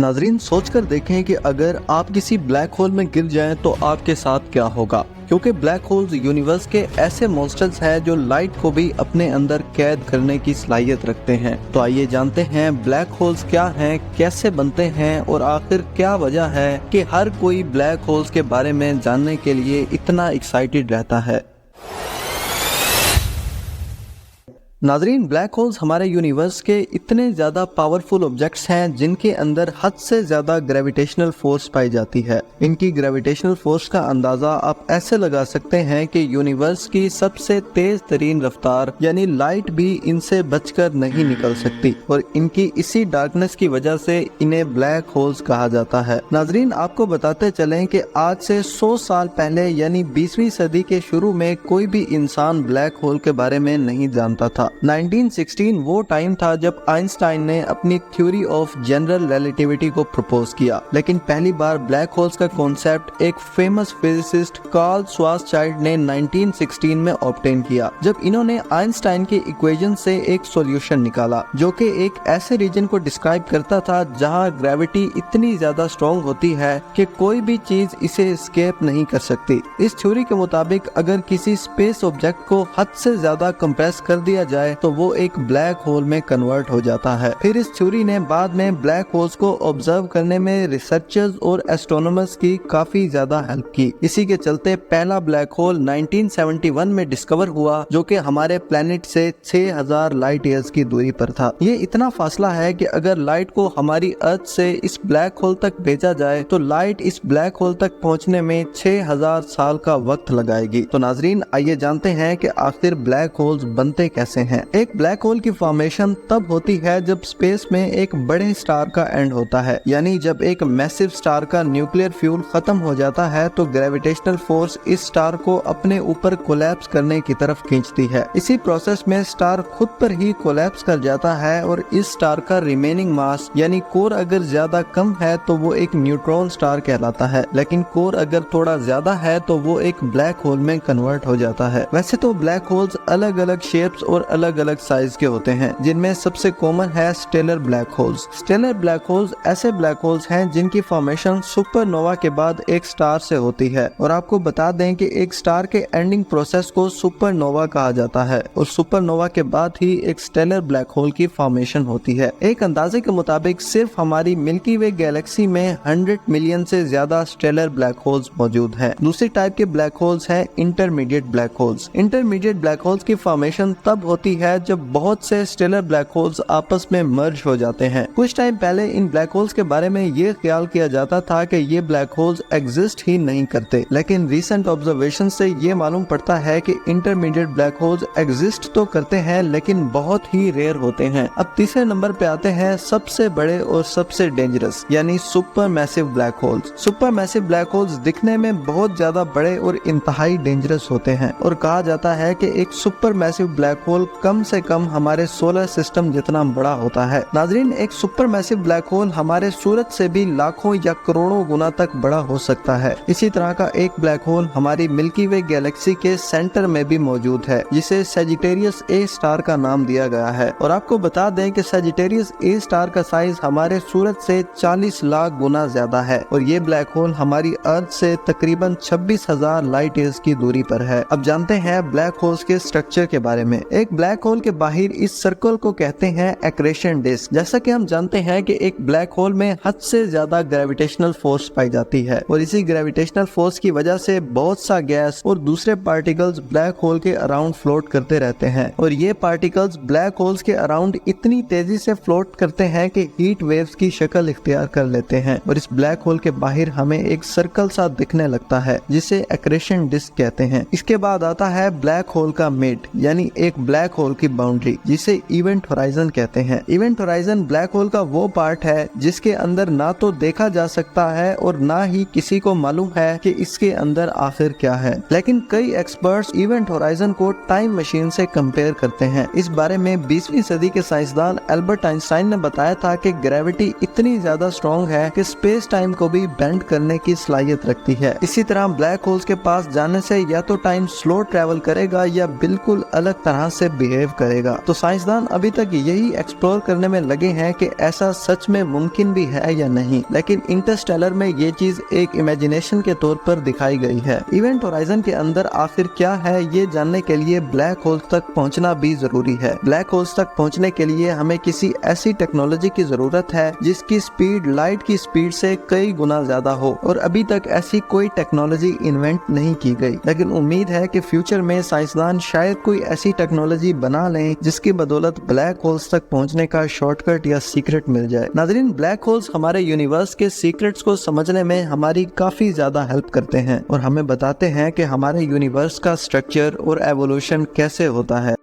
नाजरीन, सोचकर देखें कि अगर आप किसी ब्लैक होल में गिर जाएं तो आपके साथ क्या होगा। क्योंकि ब्लैक होल्स यूनिवर्स के ऐसे मॉन्स्टर्स हैं जो लाइट को भी अपने अंदर कैद करने की सलाहियत रखते हैं। तो आइए जानते हैं ब्लैक होल्स क्या हैं, कैसे बनते हैं और आखिर क्या वजह है कि हर कोई ब्लैक होल्स के बारे में जानने के लिए इतना एक्साइटेड रहता है। नाजरीन, ब्लैक होल्स हमारे यूनिवर्स के इतने ज़्यादा पावरफुल ऑब्जेक्ट्स हैं जिनके अंदर हद से ज़्यादा ग्रेविटेशनल फोर्स पाई जाती है। इनकी ग्रेविटेशनल फोर्स का अंदाज़ा आप ऐसे लगा सकते हैं कि यूनिवर्स की सबसे तेज़ तरीन रफ्तार यानी लाइट भी इनसे बचकर नहीं निकल सकती और इनकी इसी डार्कनेस की वजह से इन्हें ब्लैक होल्स कहा जाता है। नाजरीन, आपको बताते चलें कि आज से 100 साल पहले यानी 20वीं सदी के शुरू में कोई भी इंसान ब्लैक होल के बारे में नहीं जानता था। 1916 वो टाइम था जब आइंस्टाइन ने अपनी थ्योरी ऑफ जनरल रिलेटिविटी को प्रपोज किया, लेकिन पहली बार ब्लैक होल्स का कॉन्सेप्ट एक फेमस फिजिसिस्ट कार्ल श्वार्ज़चाइल्ड ने 1916 में ऑब्टेन किया, जब इन्होंने आइंस्टाइन के इक्वेशन से एक सॉल्यूशन निकाला जो कि एक ऐसे रीजन को डिस्क्राइब करता था जहां ग्रेविटी इतनी ज्यादा स्ट्रॉन्ग होती है कि कोई भी चीज इसे एस्केप नहीं कर सकती। इस थ्योरी के मुताबिक अगर किसी स्पेस ऑब्जेक्ट को हद से ज्यादा कंप्रेस कर दिया जाए तो वो एक ब्लैक होल में कन्वर्ट हो जाता है। फिर इस थ्योरी ने बाद में ब्लैक होल्स को ऑब्जर्व करने में रिसर्चर्स और एस्ट्रोनॉमर्स की काफी ज्यादा हेल्प की। इसी के चलते पहला ब्लैक होल 1971 में डिस्कवर हुआ जो कि हमारे प्लेनेट से 6000 लाइट ईयर्स की दूरी पर था। ये इतना फासला है कि अगर लाइट को हमारी अर्थ से इस ब्लैक होल तक भेजा जाए तो लाइट इस ब्लैक होल तक पहुंचने में 6000 साल का वक्त लगाएगी। तो नाजरीन, आइए जानते हैं कि आखिर ब्लैक होल्स बनते कैसे हैं। एक ब्लैक होल की फॉर्मेशन तब होती है जब स्पेस में एक बड़े स्टार का एंड होता है, यानी जब एक मैसिव स्टार का न्यूक्लियर फ्यूल खत्म हो जाता है तो ग्रेविटेशनल फोर्स इस स्टार को अपने ऊपर कोलैप्स करने की तरफ खींचती है। इसी प्रोसेस में स्टार खुद पर ही कोलैप्स कर जाता है और इस स्टार का रिमेनिंग मास यानी कोर अगर ज्यादा कम है तो वो एक न्यूट्रॉन स्टार कहलाता है, लेकिन कोर अगर थोड़ा ज्यादा है तो वो एक ब्लैक होल में कन्वर्ट हो जाता है। वैसे तो ब्लैक होल्स अलग अलग शेप्स और अलग अलग साइज के होते हैं, जिनमें सबसे कॉमन है stellar black holes. Stellar black holes ऐसे ब्लैक होल्स हैं जिनकी फॉर्मेशन सुपरनोवा के बाद एक स्टार से होती है और आपको बता दें कि एक स्टार के एंडिंग प्रोसेस को सुपरनोवा कहा जाता है और सुपरनोवा के बाद ही एक स्टेलर ब्लैक होल की फॉर्मेशन होती है। एक अंदाजे के मुताबिक सिर्फ हमारी मिल्की वे गैलेक्सी में 100 मिलियन से ज्यादा स्टेलर ब्लैक होल्स मौजूद हैं। दूसरी टाइप के ब्लैक होल्स हैं intermediate black holes. Intermediate black holes की फॉर्मेशन तब होती है जब बहुत से स्टेलर ब्लैक होल्स आपस में मर्ज हो जाते हैं। कुछ टाइम पहले इन ब्लैक होल्स के बारे में ये ख्याल किया जाता था कि ये ब्लैक होल्स एग्जिस्ट ही नहीं करते, लेकिन रीसेंट ऑब्जर्वेशन से ये मालूम पड़ता है कि इंटरमीडिएट ब्लैक होल्स एग्जिस्ट तो करते हैं लेकिन बहुत ही रेयर होते हैं। अब तीसरे नंबर पे आते हैं सबसे बड़े और सबसे डेंजरस यानी super massive black holes. Super massive black holes दिखने में बहुत ज्यादा बड़े और इंतहाई डेंजरस होते हैं और कहा जाता है कि एक सुपर मैसिव ब्लैक होल कम से कम हमारे सोलर सिस्टम जितना बड़ा होता है। नाजरीन, एक सुपर मैसिव ब्लैक होल हमारे सूरज से भी लाखों या करोड़ों गुना तक बड़ा हो सकता है। इसी तरह का एक ब्लैक होल हमारी मिल्की वे गैलेक्सी के सेंटर में भी मौजूद है, जिसे सजिटेरियस ए स्टार का नाम दिया गया है। और आपको बता दें कि सजिटेरियस ए स्टार का साइज हमारे सूरज से 40 लाख गुना ज्यादा है और ये ब्लैक होल हमारी अर्थ से तकरीबन 26,000 लाइट ईयर्स की दूरी पर है। अब जानते हैं ब्लैक होल्स के स्ट्रक्चर के बारे में। एक ब्लैक होल के बाहर इस सर्कल को कहते हैं एक्रेशन डिस्क। जैसा कि हम जानते हैं कि एक ब्लैक होल में हद से ज्यादा ग्रेविटेशनल फोर्स पाई जाती है और इसी ग्रेविटेशनल फोर्स की वजह से बहुत सा गैस और दूसरे पार्टिकल्स ब्लैक होल के अराउंड फ्लोट करते रहते हैं और ये पार्टिकल्स ब्लैक होल्स के अराउंड इतनी तेजी से फ्लोट करते हैं कि हीट वेव्स की शक्ल इख्तियार कर लेते हैं और इस ब्लैक होल के बाहर हमें एक सर्कल सा दिखने लगता है जिसे एक्रेशन डिस्क कहते हैं। इसके बाद आता है ब्लैक होल का मिड यानी एक ब्लैक होल की बाउंड्री जिसे इवेंट होराइजन कहते हैं। इवेंट होराइजन ब्लैक होल का वो पार्ट है जिसके अंदर ना तो देखा जा सकता है और ना ही किसी को मालूम है कि इसके अंदर आखिर क्या है, लेकिन कई एक्सपर्ट्स इवेंट होराइजन को टाइम मशीन से कंपेयर करते हैं। इस बारे में 20वीं सदी के साइंसदान एल्बर्ट आइंस्टाइन ने बताया था कि ग्रेविटी इतनी ज्यादा स्ट्रॉन्ग है कि स्पेस टाइम को भी बेंड करने की सलाहियत रखती है। इसी तरह ब्लैक होल्स के पास जाने से या तो टाइम स्लो ट्रेवल करेगा या बिल्कुल अलग तरह से बिहेव करेगा। तो साइंसदान अभी तक यही एक्सप्लोर करने में लगे हैं कि ऐसा सच में मुमकिन भी है या नहीं, लेकिन इंटरस्टेलर में ये चीज एक इमेजिनेशन के तौर पर दिखाई गई है। इवेंट होराइजन के अंदर आखिर क्या है ये जानने के लिए ब्लैक होल्स तक पहुंचना भी जरूरी है। ब्लैक होल्स तक पहुंचने के लिए हमें किसी ऐसी टेक्नोलॉजी की जरूरत है जिसकी स्पीड लाइट की स्पीड से कई गुना ज्यादा हो, और अभी तक ऐसी कोई टेक्नोलॉजी इन्वेंट नहीं की गई। लेकिन उम्मीद है कि फ्यूचर में साइंसदान शायद कोई ऐसी टेक्नोलॉजी बना लें जिसकी बदौलत ब्लैक होल्स तक पहुंचने का शॉर्टकट या सीक्रेट मिल जाए। नाज़रीन, ब्लैक होल्स हमारे यूनिवर्स के सीक्रेट्स को समझने में हमारी काफी ज्यादा हेल्प करते हैं और हमें बताते हैं कि हमारे यूनिवर्स का स्ट्रक्चर और एवोल्यूशन कैसे होता है।